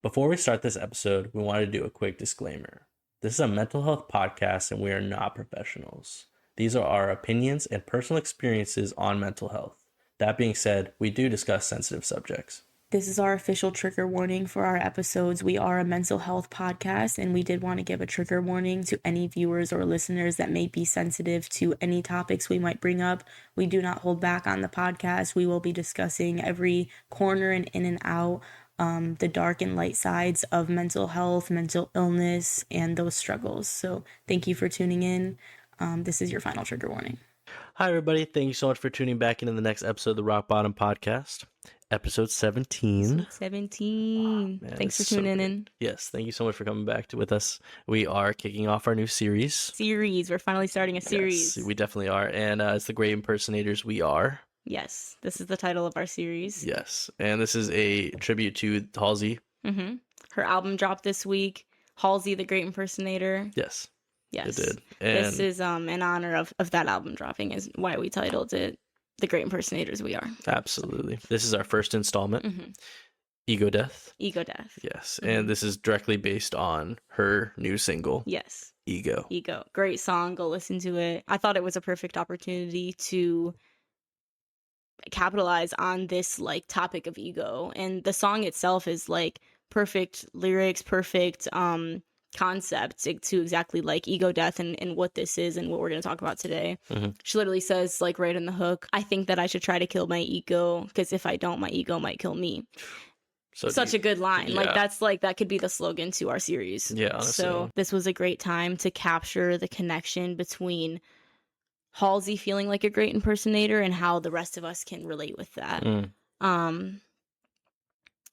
Before we start this episode, we want to do a quick disclaimer. This is a mental health podcast and we are not professionals. These are our opinions and personal experiences on mental health. That being said, we do discuss sensitive subjects. This is our official trigger warning for our episodes. We are a mental health podcast, and we did want to give a trigger warning to any viewers or listeners that may be sensitive to any topics we might bring up. We do not hold back on the podcast. We will be discussing every corner and in and out, the dark and light sides of mental health, mental illness, and those struggles. So thank you for tuning in. This is your final trigger warning. Hi, everybody. Thank you so much for tuning back into the next episode of the Rock Bottom Podcast. Episode 17. Episode 17. Man, Thanks for tuning in. Yes, thank you so much for coming back with us. We are kicking off our new series. We're finally starting a series. Yes, we definitely are. And it's the Great Impersonators We Are. Yes, this is the title of our series. Yes, and this is a tribute to Halsey. Mm-hmm. Her album dropped this week. Halsey, the Great Impersonator. Yes. Yes. It did. And this is in honor of that album dropping, is why we titled it The Great Impersonators We Are. Absolutely. This is our first installment. Mm-hmm. Ego Death. Ego Death. Yes. Mm-hmm. And this is directly based on her new single. Yes. Ego. Great song. Go listen to it. I thought it was a perfect opportunity to capitalize on this topic of ego. And the song itself is perfect lyrics, perfect concept to exactly ego death and what this is and what we're going to talk about today. Mm-hmm. She literally says right in the hook, I think that I should try to kill my ego because if I don't, my ego might kill me. Such a good line. Yeah. That could be the slogan to our series. Yeah, honestly. So this was a great time to capture the connection between Halsey feeling like a great impersonator and how the rest of us can relate with that.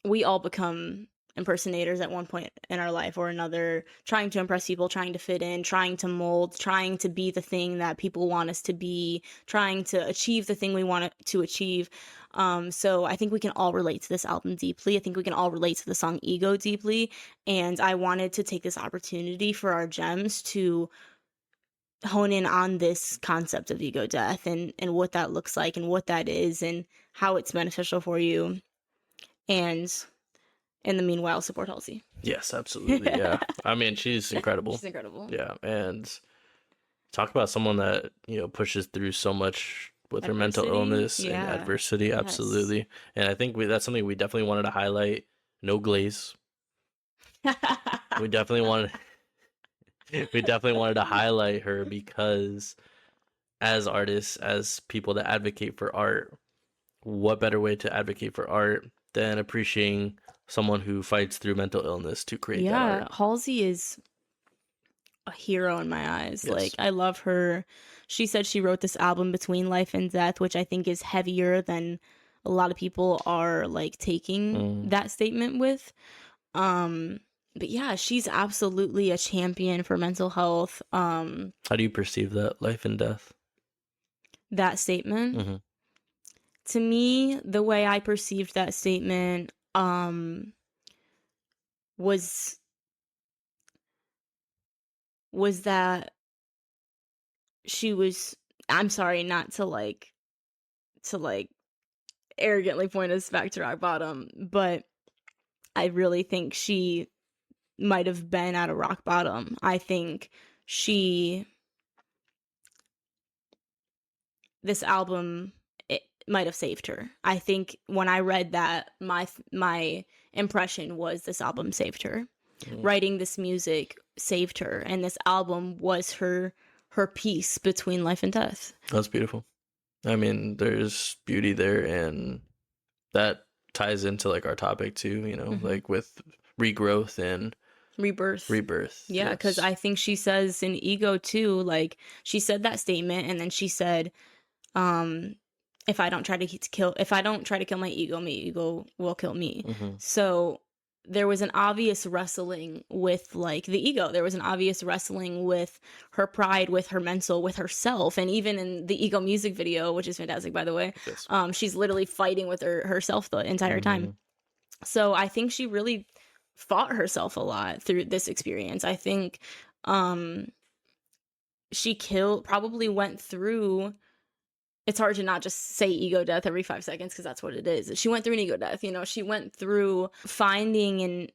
We all become impersonators at one point in our life or another, trying to impress people, trying to fit in, trying to mold, trying to be the thing that people want us to be, trying to achieve the thing we want to achieve. So I think we can all relate to this album deeply. I think we can all relate to the song Ego deeply. And I wanted to take this opportunity for our gems to hone in on this concept of ego death and what that looks like and what that is and how it's beneficial for you. And in the meanwhile, support Halsey. Yes, absolutely. Yeah. I mean, she's incredible. She's incredible. Yeah. And talk about someone that, pushes through so much with her mental illness and adversity. Yes. Absolutely. And I think that's something we definitely wanted to highlight. No glaze. we definitely wanted to highlight her because as artists, as people that advocate for art, what better way to advocate for art than appreciating someone who fights through mental illness to create that art. Yeah, Halsey is a hero in my eyes. Yes. I love her. She said she wrote this album between life and death, which I think is heavier than a lot of people are taking that statement with. But yeah, she's absolutely a champion for mental health. How do you perceive that, life and death? That statement? Mm-hmm. To me, the way I perceived that statement was that she was, I'm sorry, not to arrogantly point us back to rock bottom, but I really think she might have been at a rock bottom. I think this album, it might have saved her. I think when I read that, my impression was this album saved her. Mm-hmm. Writing this music saved her, and this album was her piece between life and death. That's beautiful. I mean, there's beauty there, and that ties into our topic too, mm-hmm. With regrowth and rebirth. Yeah, because I think she says in Ego too, she said that statement, and then she said, if I don't try to kill my ego will kill me. Mm-hmm. So there was an obvious wrestling with the ego. There was an obvious wrestling with her pride, with her mental, with herself. And even in the Ego music video, which is fantastic, by the way, yes. She's literally fighting with herself the entire time. Mm-hmm. So I think she really fought herself a lot through this experience. I think she probably went through, it's hard to not just say ego death every 5 seconds because that's what it is. She went through an ego death, she went through finding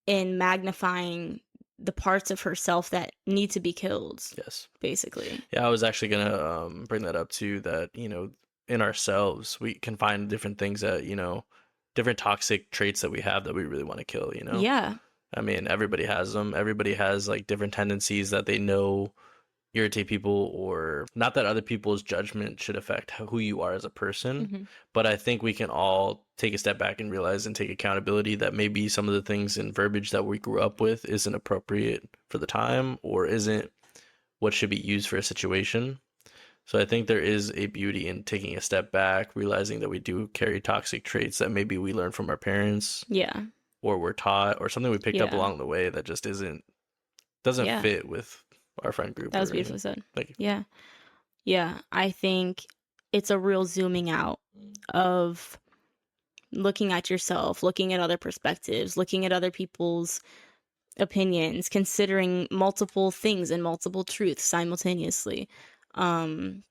in magnifying the parts of herself that need to be killed. Yes. Basically. Yeah, I was actually gonna bring that up too, that, in ourselves, we can find different things that, different toxic traits that we have that we really want to kill, Yeah. I mean, everybody has them. Everybody has like different tendencies that they know irritate people, or not that other people's judgment should affect who you are as a person, but I think we can all take a step back and realize and take accountability that maybe some of the things in verbiage that we grew up with isn't appropriate for the time, or isn't what should be used for a situation. So I think there is a beauty in taking a step back, realizing that we do carry toxic traits that maybe we learned from our parents, or were taught, or something we picked up along the way that just doesn't fit with our friend group. That was beautifully said. Yeah. I think it's a real zooming out of looking at yourself, looking at other perspectives, looking at other people's opinions, considering multiple things and multiple truths simultaneously. And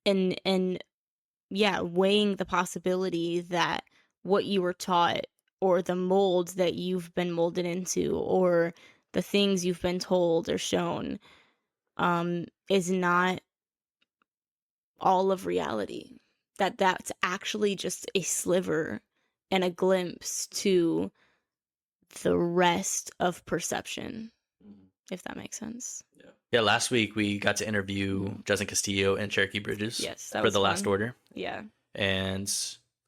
weighing the possibility that what you were taught, or the mold that you've been molded into, or the things you've been told or shown, is not all of reality. That's actually just a sliver and a glimpse to the rest of perception, if that makes sense. Yeah, last week we got to interview Justin Castillo and Cherokee Bridges for The Last Order. Yeah. And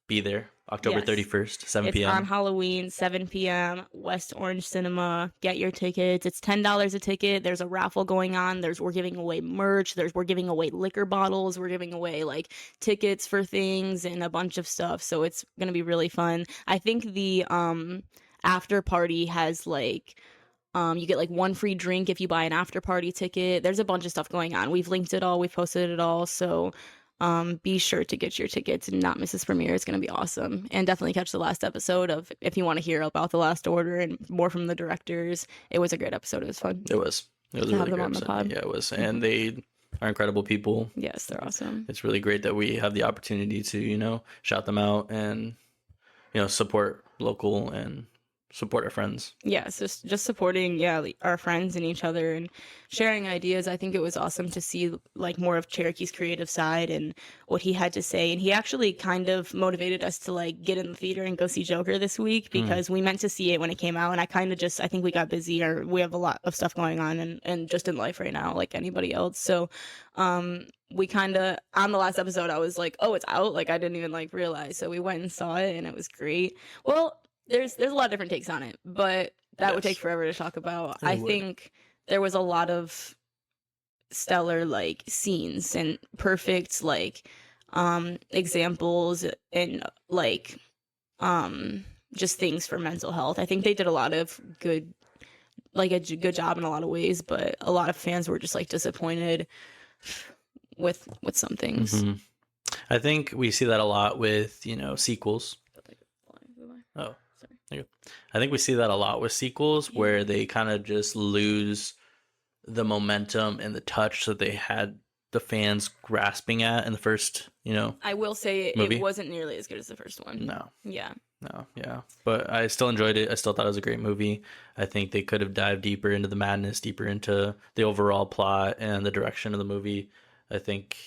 be there October 31st, 7 p.m. It's on Halloween, 7 p.m., West Orange Cinema. Get your tickets. It's $10 a ticket. There's a raffle going on. We're giving away merch. We're giving away liquor bottles. We're giving away like tickets for things and a bunch of stuff. So it's going to be really fun. I think the after party has like you get like one free drink if you buy an after party ticket. There's a bunch of stuff going on. We've linked it all. We've posted it all. So be sure to get your tickets and not miss this premiere. It's going to be awesome. And definitely catch the last episode if you want to hear about The Last Order and more from the directors. It was a great episode. It was fun. It was a really great episode. Yeah, it was. And they are incredible people. Yes, they're awesome. It's really great that we have the opportunity to, shout them out and, support local and support our friends. Yeah, so just supporting our friends and each other and sharing ideas. I think it was awesome to see like more of Cherokee's creative side and what he had to say, and he actually kind of motivated us to like get in the theater and go see Joker this week, because we meant to see it when it came out, and I think we got busy, or we have a lot of stuff going on and just in life right now like anybody else. So we kind of, on the last episode, I was like, oh, it's out, like I didn't even like realize. So we went and saw it and it was great. Well, there's a lot of different takes on it, but that would take forever to talk about. I think there was a lot of stellar like scenes and perfect like examples and like just things for mental health. I think they did a lot of good job in a lot of ways, but a lot of fans were just like disappointed with some things. I think we see that a lot with sequels. Oh, sorry. I think we see that a lot with sequels where they kind of just lose the momentum and the touch that they had the fans grasping at in the first, I will say movie. It wasn't nearly as good as the first one. No. Yeah. No, yeah. But I still enjoyed it. I still thought it was a great movie. I think they could have dived deeper into the madness, deeper into the overall plot and the direction of the movie. I think,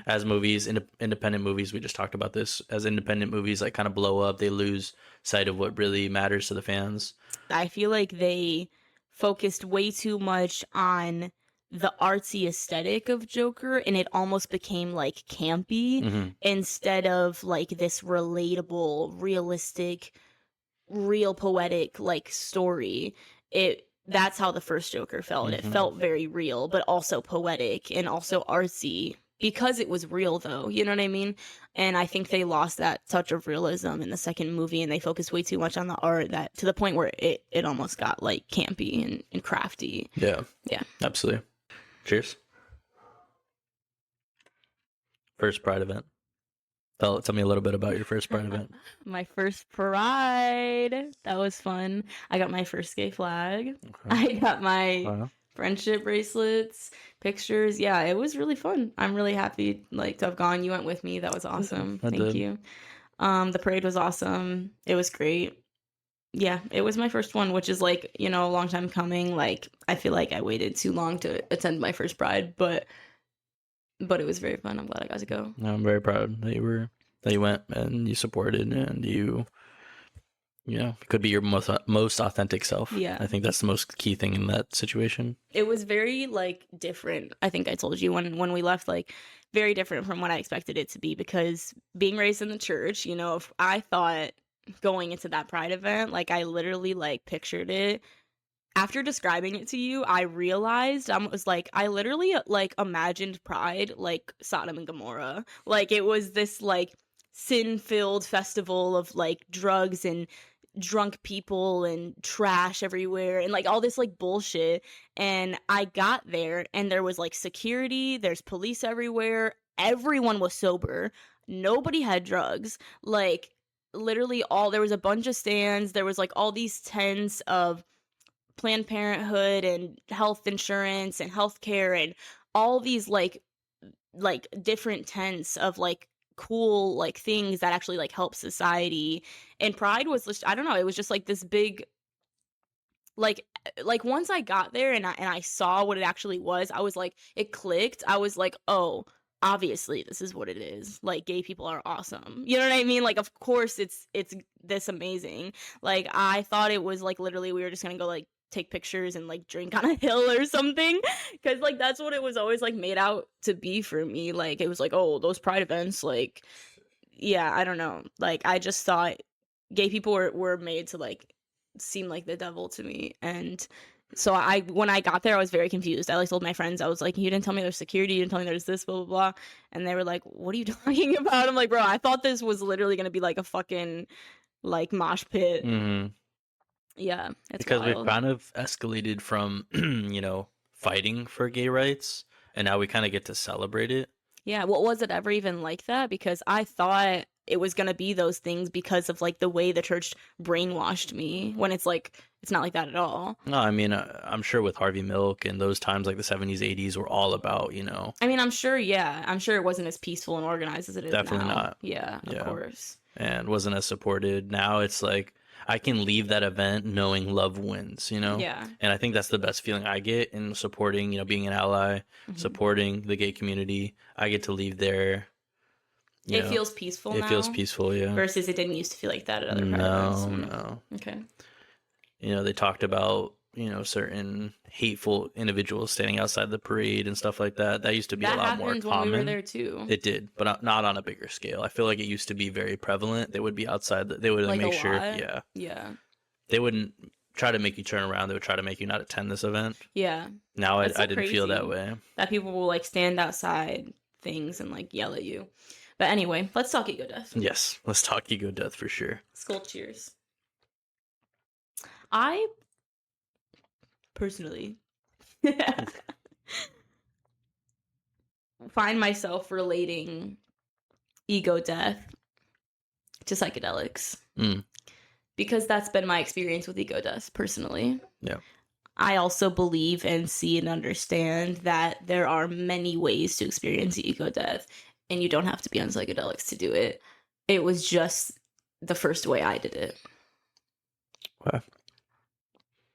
as movies, independent movies, we just talked about this, as independent movies like kind of blow up, they lose sight of what really matters to the fans. I feel like they focused way too much on the artsy aesthetic of Joker, and it almost became like campy instead of like this relatable, realistic, real poetic like story. That's how the first Joker felt. It felt very real, but also poetic and also artsy, because it was real though, you know what I mean? And I think they lost that touch of realism in the second movie, and they focused way too much on the art, that to the point where it almost got like campy and crafty. Yeah. Yeah. Absolutely. Cheers. First Pride event. Tell me a little bit about your first Pride event. My first Pride. That was fun. I got my first gay flag. Okay. I got my friendship bracelets, pictures. Yeah, it was really fun. I'm really happy to have gone. You went with me. That was awesome. Thank you. The parade was awesome. It was great. Yeah, it was my first one, which is like, you know, a long time coming. Like, I feel like I waited too long to attend my first Pride, but it was very fun. I'm glad I got to go. I'm very proud that you went and you supported and you could be your most authentic self. Yeah. I think that's the most key thing in that situation. It was very like different. I think I told you when we left, like very different from what I expected it to be, because being raised in the church, you know, if I thought going into that Pride event, like I literally like pictured it. After describing it to you, I realized I was like, I literally like imagined Pride like Sodom and Gomorrah. Like it was this like sin-filled festival of like drugs and drunk people and trash everywhere and like all this like bullshit. And I got there and there was like security, there's police everywhere, everyone was sober, nobody had drugs. Like literally there was a bunch of stands, there was like all these tents of Planned Parenthood and health insurance and healthcare and all these like different tents of like cool like things that actually like help society. And Pride was just, I don't know, it was just like this big like once I got there and I saw what it actually was, I was like, it clicked. I was like, oh, obviously this is what it is. Like gay people are awesome. You know what I mean? Like of course it's this amazing. Like I thought it was like literally we were just gonna go like take pictures and like drink on a hill or something, because like that's what it was always like made out to be for me. Like it was like, oh, those Pride events, like yeah, I don't know, like I just thought gay people were made to like seem like the devil to me. And so when I got there I was very confused. I like told my friends, I was like, you didn't tell me there's security, you didn't tell me there's this, blah blah blah. And they were like, what are you talking about? I'm like, bro, I thought this was literally gonna be like a fucking like mosh pit. Mm-hmm. Yeah, it's because wild. we've kind of escalated from fighting for gay rights, and now we kind of get to celebrate it. Yeah, what was it ever even like that? Because I thought it was gonna be those things because of like the way the church brainwashed me, when it's like it's not like that at all. No, I mean I'm sure with Harvey Milk and those times like the 70s, 80s were all about I mean, I'm sure it wasn't as peaceful and organized as it is definitely now. not. Yeah, of course. And wasn't as supported. Now it's like I can leave that event knowing love wins, Yeah. And I think that's the best feeling I get in supporting, being an ally, supporting the gay community. I get to leave there. It feels peaceful now. It feels peaceful, yeah. Versus it didn't used to feel like that at other Pride events. No. Okay. They talked about, certain hateful individuals standing outside the parade and stuff like that. That used to be a lot more common. When we were there too. It did, but not on a bigger scale. I feel like it used to be very prevalent. They would be outside. They would like make sure. Yeah. Yeah. They wouldn't try to make you turn around. They would try to make you not attend this event. Yeah. Now I didn't feel that way. That people will like stand outside things and like yell at you. But anyway, let's talk ego death. Yes, let's talk ego death for sure. Skull cheers. I personally find myself relating ego death to psychedelics. Because that's been my experience with ego death personally. Yeah. I also believe and see and understand that there are many ways to experience ego death, and you don't have to be on psychedelics to do it. It was just the first way I did it. Wow.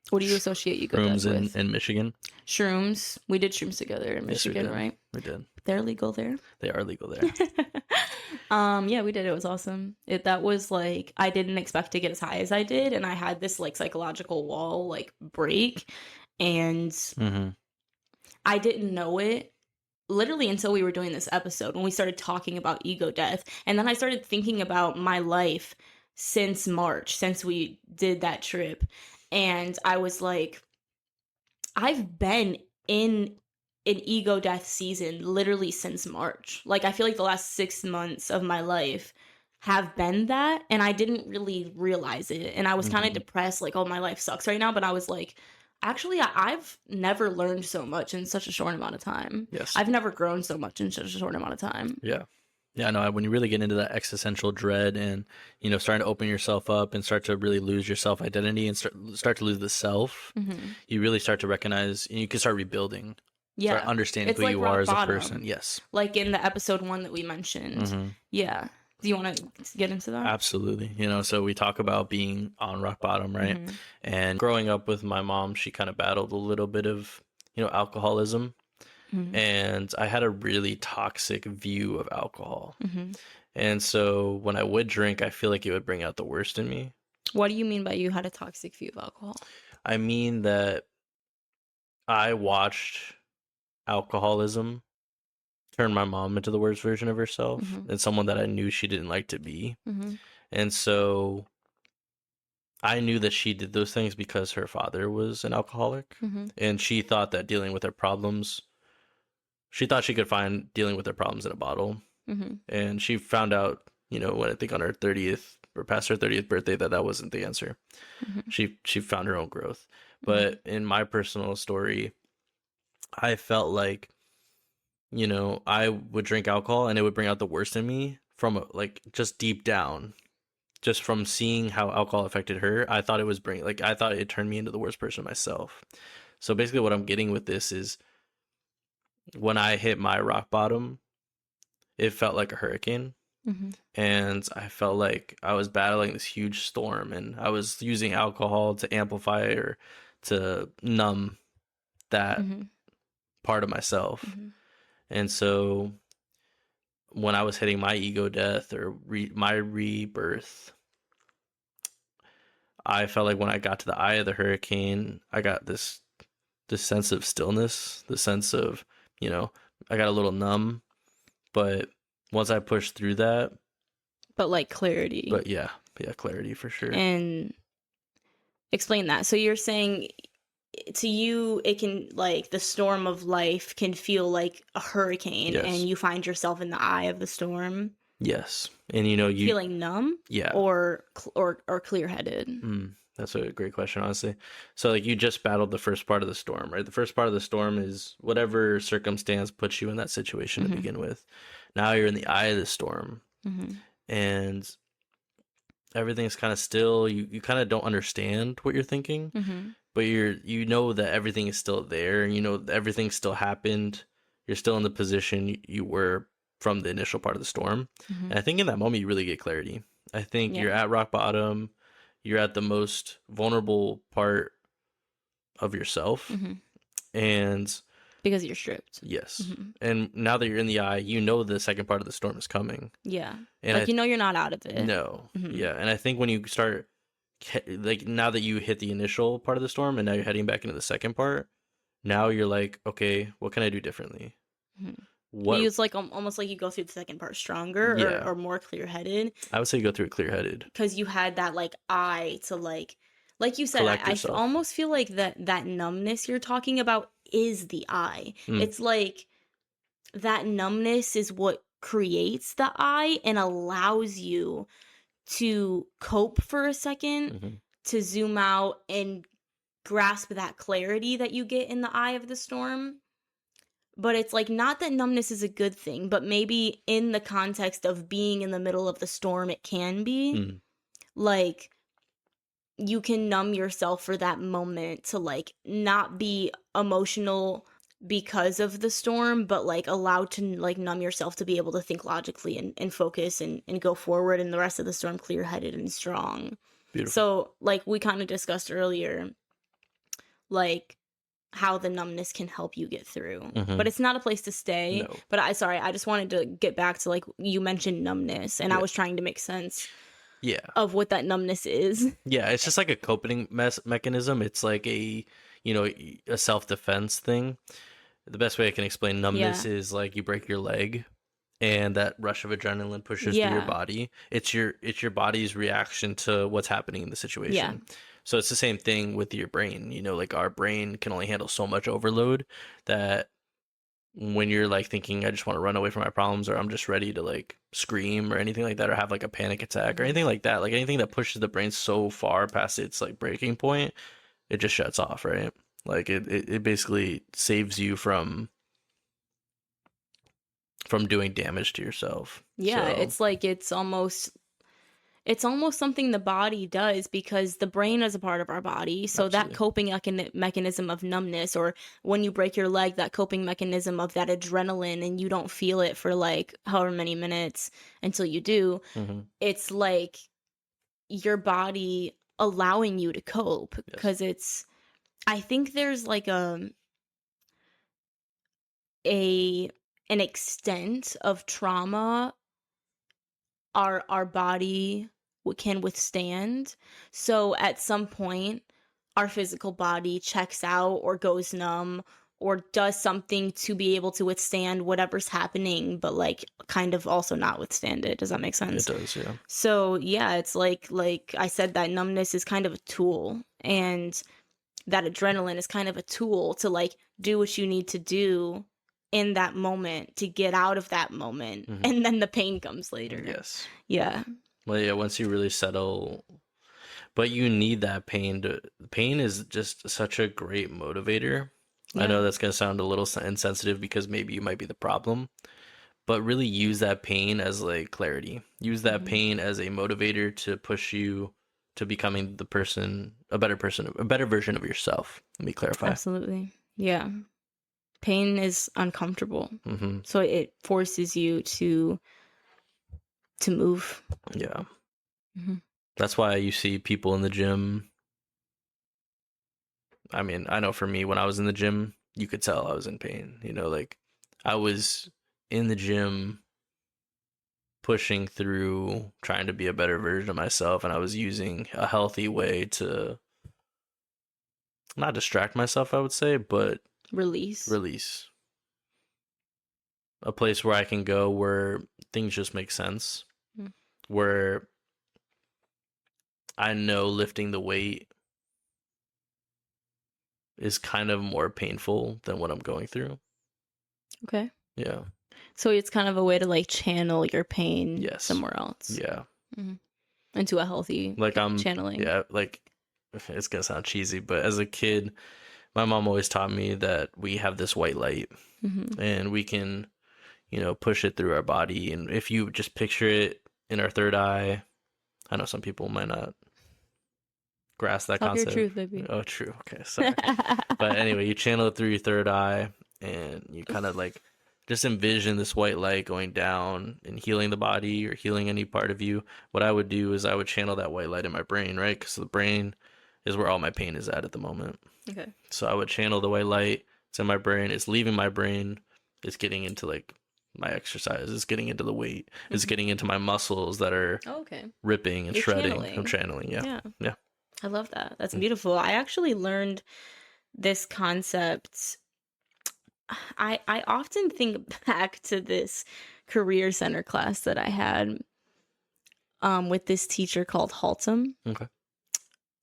What do you associate ego death with? in Michigan? Shrooms. We did shrooms together in Michigan, right? We did. They're legal there. They are legal there. Yeah, we did. It was awesome. That was like, I didn't expect to get as high as I did, and I had this like psychological wall like break, and I didn't know it literally until we were doing this episode, when we started talking about ego death. And then I started thinking about my life since March, since we did that trip. And I was like, I've been in an ego death season literally since March. Like, I feel like the last 6 months of my life have been that, and I didn't really realize it. And I was kind of depressed, like, oh, my life sucks right now. But I was like, actually, I've never learned so much in such a short amount of time. Yes. I've never grown so much in such a short amount of time. Yeah. Yeah, no, when you really get into that existential dread and, starting to open yourself up and start to really lose your self-identity and start to lose the self, you really start to recognize, and you can start rebuilding. Yeah. Start understanding it's who like you are as a bottom. person. Yes. Like in the episode 1 that we mentioned. Yeah. Do you want to get into that? Absolutely. You know, so we talk about being on rock bottom, right? Mm-hmm. And growing up with my mom, she kind of battled a little bit of, you know, alcoholism. Mm-hmm. And I had a really toxic view of alcohol. Mm-hmm. And so when I would drink, I feel like it would bring out the worst in me. What do you mean by you had a toxic view of alcohol? I mean that I watched alcoholism turn my mom into the worst version of herself Mm-hmm. and someone that I knew she didn't like to be. Mm-hmm. And so I knew that she did those things because her father was an alcoholic. Mm-hmm. And she thought that dealing with her problems, she thought she could find dealing with her problems in a bottle. Mm-hmm. And she found out, you know, when I think on her 30th or past her 30th birthday, that wasn't the answer. Mm-hmm. She found her own growth. But in my personal story, I felt like, you know, I would drink alcohol and it would bring out the worst in me from like just deep down, just from seeing how alcohol affected her. I thought I thought it turned me into the worst person myself. So basically what I'm getting with this is when I hit my rock bottom, it felt like a hurricane. Mm-hmm. And I felt like I was battling this huge storm and I was using alcohol to amplify or to numb that Mm-hmm. part of myself. Mm-hmm. And so when I was hitting my ego death or my rebirth, I felt like when I got to the eye of the hurricane, I got this sense of stillness, the sense of, you know, I got a little numb, but once I pushed through that, but like clarity. But yeah, clarity for sure. And explain that. So you're saying to you, it can, like, the storm of life can feel like a hurricane, Yes. and you find yourself in the eye of the storm. Yes, and you know, you feeling numb, yeah, or clear-headed. That's a great question, honestly. So like you just battled the first part of the storm, right? The first part of the storm is whatever circumstance puts you in that situation to begin with. Now you're in the eye of the storm, and everything's kind of still. You kind of don't understand what you're thinking, but you know that everything is still there, and you know that everything still happened. You're still in the position you were from the initial part of the storm. And I think in that moment you really get clarity. I think you're at rock bottom. You're at the most vulnerable part of yourself. And because you're stripped. Yes. And now that you're in the eye, you know the second part of the storm is coming. Yeah. And like, you know you're not out of it. No. Yeah. And I think when you start, like, now that you hit the initial part of the storm and now you're heading back into the second part, now you're like, okay, what can I do differently? You use, like, almost like you go through the second part stronger, or more clear-headed. I would say you go through it clear-headed. Because you had that, like, eye to, like you said, I almost feel like that numbness you're talking about is the eye. It's like that numbness is what creates the eye and allows you to cope for a second, to zoom out and grasp that clarity that you get in the eye of the storm. But it's like, not that numbness is a good thing, but maybe in the context of being in the middle of the storm, it can be. Like, you can numb yourself for that moment to, like, not be emotional because of the storm, but, like, allowed to, like, numb yourself to be able to think logically and focus and go forward in the rest of the storm clear-headed and strong. Beautiful. So, like, we kind of discussed earlier, like, how the numbness can help you get through. But it's not a place to stay. No. But I just wanted to get back to, like, you mentioned numbness, and I was trying to make sense of what that numbness is. Yeah, it's just like a coping mechanism. It's like a self-defense thing. The best way I can explain numbness is like you break your leg and that rush of adrenaline pushes through your body. It's your body's reaction to what's happening in the situation. So it's the same thing with your brain. You know, like, our brain can only handle so much overload that when you're, like, thinking, I just want to run away from my problems, or I'm just ready to, like, scream or anything like that, or have, like, a panic attack or anything like that, like, anything that pushes the brain so far past its, like, breaking point, it just shuts off, right? Like, it basically saves you from doing damage to yourself. Yeah, so it's like, it's almost, it's almost something the body does because the brain is a part of our body. So Absolutely. that coping mechanism of numbness, or when you break your leg, that coping mechanism of that adrenaline and you don't feel it for like however many minutes until you do, it's like your body allowing you to cope because I think there's like an extent of trauma our body can withstand. So at some point, our physical body checks out or goes numb or does something to be able to withstand whatever's happening, but like kind of also not withstand it. Does that make sense? It does, yeah. So yeah, it's like I said, that numbness is kind of a tool, and that adrenaline is kind of a tool to like do what you need to do in that moment to get out of that moment, and then the pain comes later. Yes. Yeah. Well, yeah, once you really settle, but you need that pain pain is just such a great motivator. Yeah. I know that's going to sound a little insensitive because maybe you might be the problem, but really use that pain as like clarity. Use that pain as a motivator to push you to becoming a better version of yourself. Let me clarify. Absolutely. Yeah. Pain is uncomfortable. So it forces you to move. Yeah. That's why you see people in the gym. I mean, I know for me, when I was in the gym, you could tell I was in pain. You know, like I was in the gym pushing through, trying to be a better version of myself, and I was using a healthy way to not distract myself, I would say, but release. A place where I can go where things just make sense. Where I know lifting the weight is kind of more painful than what I'm going through. Okay. Yeah. So it's kind of a way to like channel your pain somewhere else. Yeah. Into a healthy channeling. Yeah, like it's gonna sound cheesy, but as a kid, my mom always taught me that we have this white light and we can, push it through our body. And if you just picture it in our third eye, I know some people might not grasp that concept. Your truth, baby. Oh, true. Okay, sorry. But anyway, you channel it through your third eye and you kind of like just envision this white light going down and healing the body or healing any part of you. What I would do is I would channel that white light in my brain, right? Because the brain is where all my pain is at the moment. Okay. So I would channel the white light. It's in my brain. It's leaving my brain. It's getting into like my exercise. It's getting into the weight. It's getting into my muscles that are ripping and You're shredding. channeling. I'm channeling. Yeah. I love that. That's beautiful. I actually learned this concept. I often think back to this career center class that I had with this teacher called Halsey. Okay.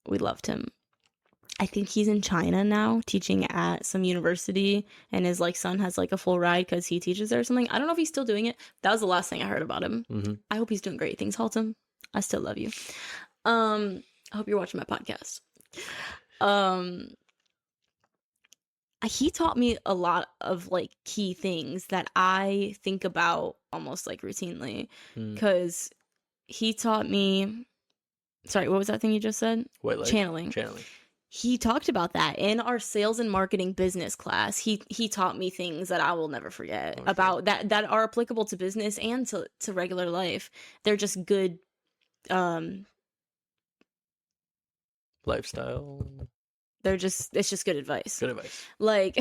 We loved him. I think he's in China now teaching at some university, and his like son has like a full ride because he teaches there or something. I don't know if he's still doing it. That was the last thing I heard about him. I hope he's doing great things, Halsey. I still love you. I hope you're watching my podcast. He taught me a lot of like key things that I think about almost like routinely, because he taught me, sorry, what was that thing you just said? White light. Channeling. He talked about that in our sales and marketing business class. He taught me things that I will never forget about that are applicable to business and to regular life. They're just good lifestyle. It's just good advice. Good advice. Like,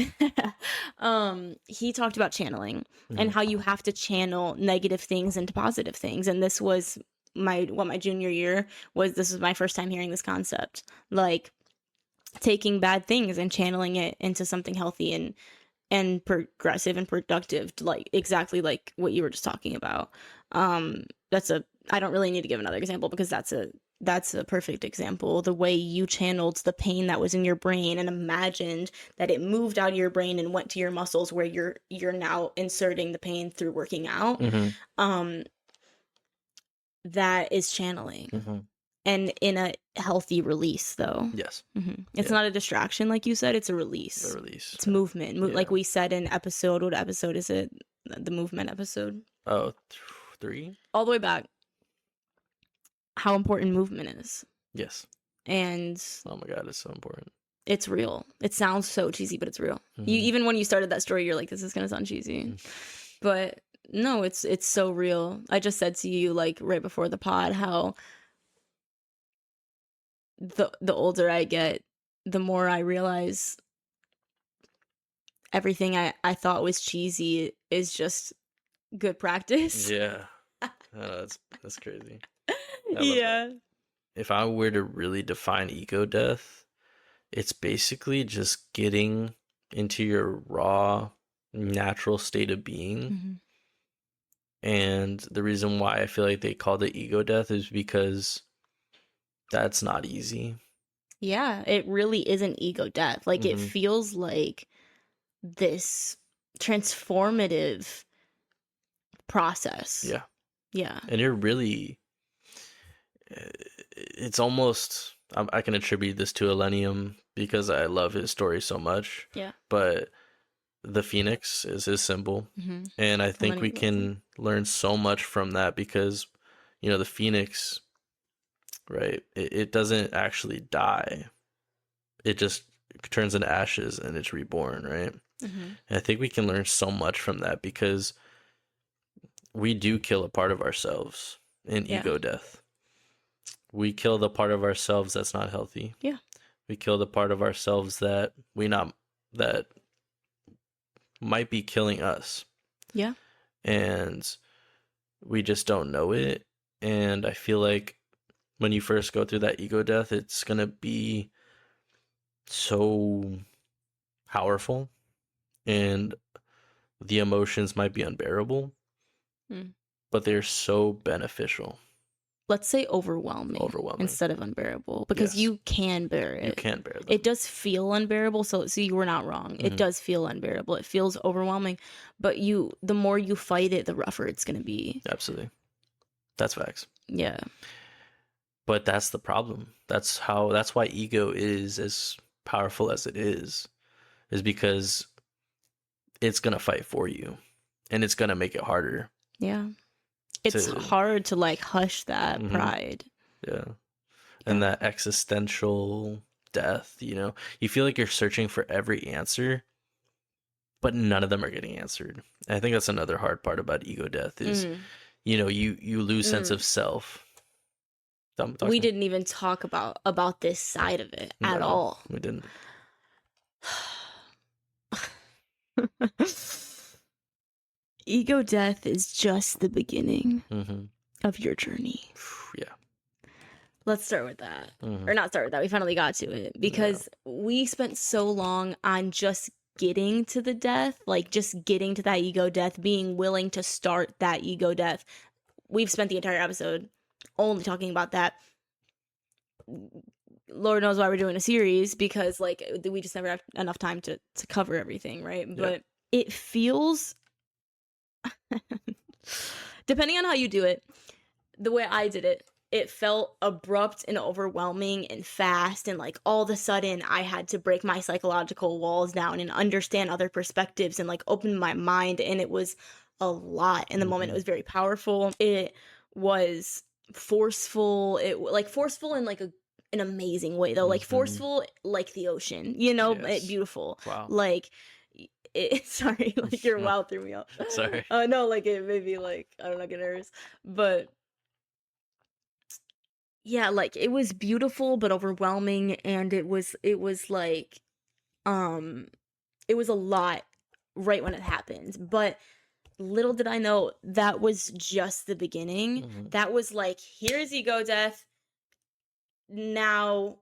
he talked about channeling and how you have to channel negative things into positive things. And this was my junior year was. This was my first time hearing this concept. Like, taking bad things and channeling it into something healthy and progressive and productive, like exactly like what you were just talking about. I don't really need to give another example because that's a perfect example. The way you channeled the pain that was in your brain and imagined that it moved out of your brain and went to your muscles, where you're now inserting the pain through working out. That is channeling. And in a healthy release, though. Yes. It's not a distraction, like you said. It's a release. It's movement. Like we said in episode, what episode is it? The movement episode. Oh, 3? All the way back. how important movement is. Yes. And oh my God, it's so important. It's real. It sounds so cheesy, but it's real. Even when you started that story, you're like, this is gonna sound cheesy. But no, it's so real. I just said to you, like, right before the pod, how the older I get, the more I realize everything I thought was cheesy is just good practice. Yeah. That's crazy. Yeah. If I were to really define ego death, it's basically just getting into your raw, natural state of being. And the reason why I feel like they called it ego death is because that's not easy. Yeah, it really isn't ego death. Like, it feels like this transformative process. Yeah. Yeah. And you're really, it's almost, I can attribute this to Elenium because I love his story so much. Yeah. But the phoenix is his symbol. And I think we can learn so much from that because, you know, the phoenix, right, it doesn't actually die. It just turns into ashes and it's reborn, right? And I think we can learn so much from that because we do kill a part of ourselves in ego death. We kill the part of ourselves that's not healthy. Yeah. We kill the part of ourselves that that might be killing us. Yeah. And we just don't know it. And I feel like when you first go through that ego death, it's going to be so powerful and the emotions might be unbearable, but they're so beneficial. Let's say overwhelming instead of unbearable, because you can bear it. You can bear them. It does feel unbearable. So you were not wrong. It does feel unbearable. It feels overwhelming, but the more you fight it, the rougher it's going to be. Absolutely. That's facts. Yeah. But that's the problem. That's why ego is as powerful as it is because it's going to fight for you and it's going to make it harder. Yeah. It's hard to like hush that pride. Yeah. And that existential death, you know, you feel like you're searching for every answer, but none of them are getting answered. And I think that's another hard part about ego death is, you know, you lose sense of self. We didn't even talk about this side of it at all. We didn't. Ego death is just the beginning of your journey. Yeah. Let's start with that. Or not start with that. We finally got to it because we spent so long on just getting to the death, like just getting to that ego death, being willing to start that ego death. We've spent the entire episode only talking about that. Lord knows why we're doing a series because like we just never have enough time to cover everything, right? Yeah. But it feels depending on how you do it, the way I did it, it felt abrupt and overwhelming and fast, and like all of a sudden I had to break my psychological walls down and understand other perspectives and like open my mind, and it was a lot in the moment. It was very powerful. It was forceful. It like forceful in like an amazing way though, like forceful like the ocean, you know. Yes. Beautiful. Wow. Like sorry, like your wow threw me off. Sorry. No, like it made me like I don't know, get nervous, but yeah, like it was beautiful but overwhelming, and it was like it was a lot right when it happened, but little did I know that was just the beginning. That was like, here's ego death. Now,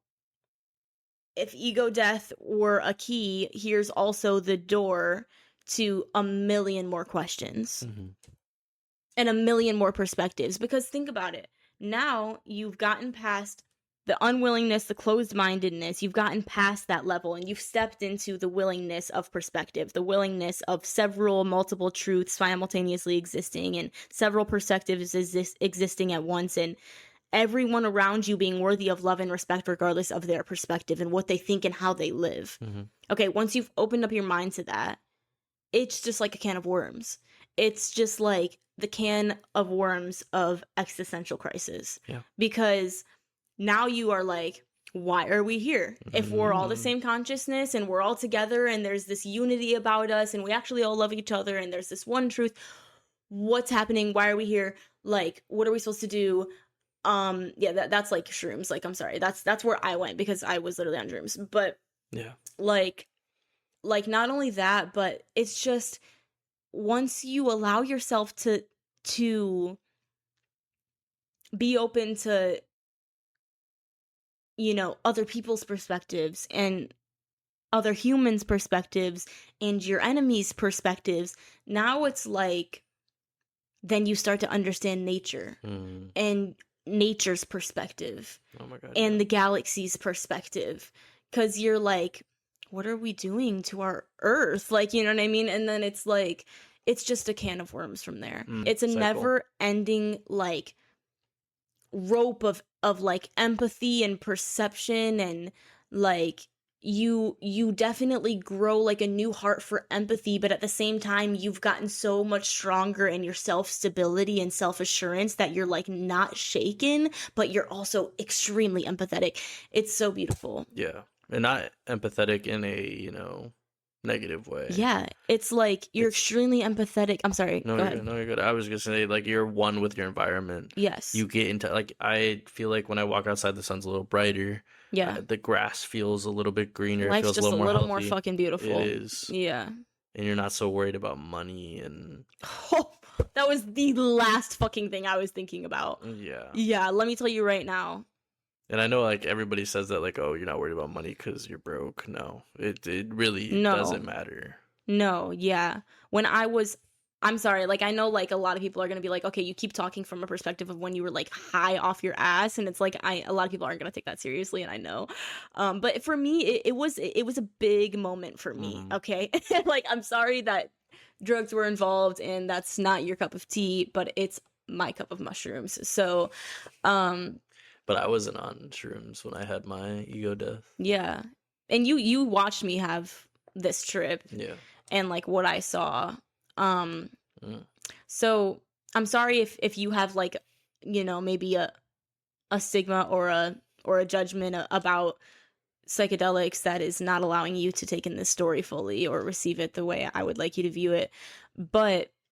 if ego death were a key, here's also the door to a million more questions and a million more perspectives. Because think about it. Now you've gotten past the unwillingness, the closed-mindedness. You've gotten past that level and you've stepped into the willingness of perspective, the willingness of multiple truths simultaneously existing and several perspectives existing at once, and everyone around you being worthy of love and respect regardless of their perspective and what they think and how they live. Okay, once you've opened up your mind to that, it's just like a can of worms. it's just like the can of worms of existential crisis. Yeah. Because now you are like, why are we here? If we're all the same consciousness and we're all together and there's this unity about us and we actually all love each other and there's this one truth, what's happening? Why are we here? Like, what are we supposed to do? Yeah, that's like shrooms. Like, I'm sorry. That's where I went because I was literally on shrooms. But yeah, like not only that, but it's just once you allow yourself to be open to, you know, other people's perspectives and other humans' perspectives and your enemies' perspectives, now it's like then you start to understand nature and nature's perspective. Oh my God, and the galaxy's perspective, because you're like, what are we doing to our earth? Like, you know what I mean? And then it's like, it's just a can of worms from there. It's a cycle. never ending like rope of like empathy and perception, and like you definitely grow like a new heart for empathy, but at the same time you've gotten so much stronger in your self-stability and self-assurance that you're like not shaken, but you're also extremely empathetic. It's so beautiful. Yeah. And not empathetic in a, you know, negative way. Yeah, it's like you're extremely empathetic. I'm sorry. No, go you're ahead. No, you're good. I was gonna say, like, you're one with your environment. Yes. You get into, like, I feel like when I walk outside, the sun's a little brighter. Yeah. The grass feels a little bit greener. Life's It feels just a little more healthy. fucking beautiful. It is. Yeah. And you're not so worried about money and. Oh, that was the last fucking thing I was thinking about. Yeah. Yeah. Let me tell you right now. And I know, like, everybody says that, like, oh, you're not worried about money because you're broke. No, it really doesn't matter. No, yeah. I'm sorry, like, I know, like, a lot of people are gonna be like, okay, you keep talking from a perspective of when you were, like, high off your ass, and it's like, a lot of people aren't gonna take that seriously, and I know. But for me, it was a big moment for me, okay? Like, I'm sorry that drugs were involved, and that's not your cup of tea, but it's my cup of mushrooms. So, But I wasn't on shrooms when I had my ego death. Yeah. And you watched me have this trip. Yeah. And like what I saw. So I'm sorry if you have like, you know, maybe a stigma or a judgment about psychedelics that is not allowing you to take in this story fully or receive it the way I would like you to view it. But